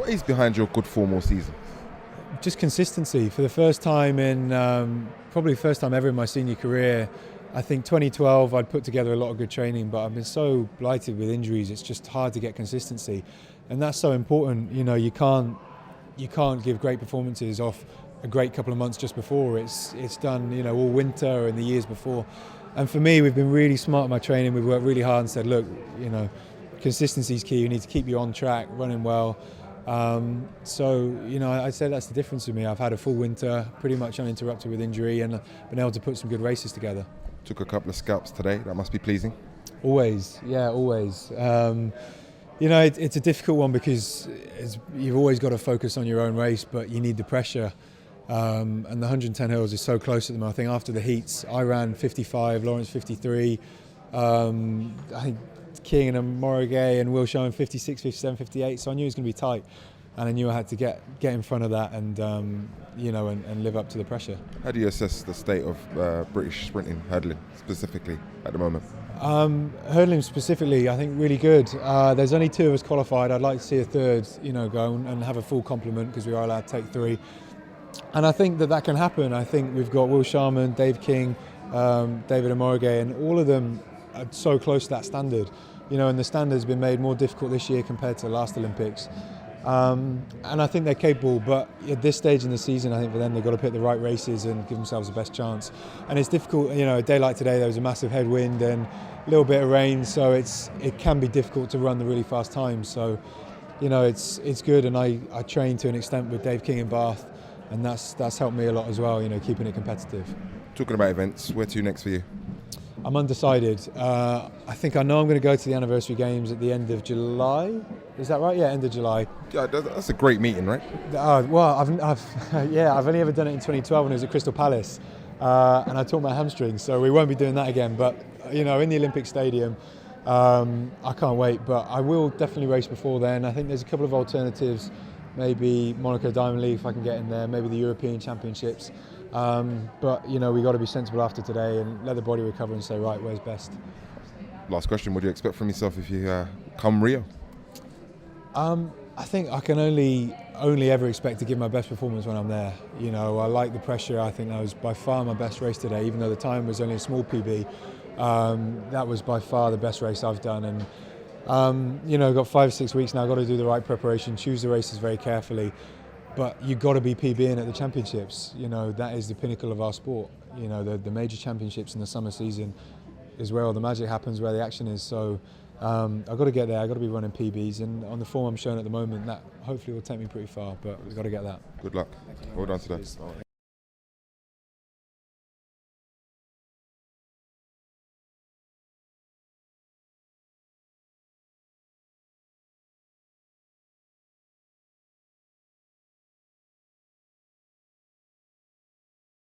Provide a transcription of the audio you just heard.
What is behind your good form all season? Just consistency. For the first time in, probably first time ever in my senior career, I think 2012 I'd put together a lot of good training, but I've been so blighted with injuries, it's just hard to get consistency. And that's so important. You know, you can't give great performances off a great couple of months just before. It's done, you know, all winter and the years before. And for me, we've been really smart in my training. We've worked really hard and said, look, you know, consistency is key. You need to keep you on track, running well. So, you know, I'd say that's the difference with me. I've had a full winter, pretty much uninterrupted with injury, and been able to put some good races together. Took a couple of scalps today. That must be pleasing. Always, yeah, always. You know, it's a difficult one because you've always got to focus on your own race, but you need the pressure. And the 110 hills is so close at the moment. I think after the heats, I ran 55, Lawrence 53. I think King and Morrigay and Will showing 56, 57, 58. So I knew it was going to be tight, and I knew I had to get in front of that and you know, and live up to the pressure. How do you assess the state of British sprinting, hurdling specifically at the moment? Hurdling specifically, I think really good. There's only 2 of us qualified. I'd like to see a third, you know, go and have a full complement because we are allowed to take 3. And I think that can happen. I think we've got Will Sharman, Dave King, David Amorigay, and all of them are so close to that standard. You know, and the standard has been made more difficult this year compared to the last Olympics. And I think they're capable, but at this stage in the season, I think for them they've got to pick the right races and give themselves the best chance. And it's difficult, you know, a day like today there was a massive headwind and a little bit of rain, so it can be difficult to run the really fast times. So, you know, it's good, and I train to an extent with Dave King in Bath, and that's helped me a lot as well, you know, keeping it competitive. Talking about events, where to next for you? I'm undecided. I think I know I'm going to go to the anniversary games at the end of July. Is that right? Yeah, end of July. Yeah, that's a great meeting, right? Well, I've only ever done it in 2012 when it was at Crystal Palace, and I tore my hamstring, so we won't be doing that again. But you know, in the Olympic Stadium, I can't wait. But I will definitely race before then. I think there's a couple of alternatives. Maybe Monaco Diamond League if I can get in there. Maybe the European Championships. But you know, we've got to be sensible after today and let the body recover and say, right, where's best? Last question, what do you expect from yourself if you come Rio? I think I can only ever expect to give my best performance when I'm there. You know, I like the pressure. I think that was by far my best race today, even though the time was only a small PB. That was by far the best race I've done. And you know, I've got 5 or 6 weeks now. I've got to do the right preparation, choose the races very carefully. But you've got to be PBing at the championships. You know, that is the pinnacle of our sport. You know, the major championships in the summer season is where all the magic happens, where the action is. So I've got to get there. I've got to be running PBs, and on the form I'm showing at the moment, that hopefully will take me pretty far. But we've got to get that. Good luck. Well done today.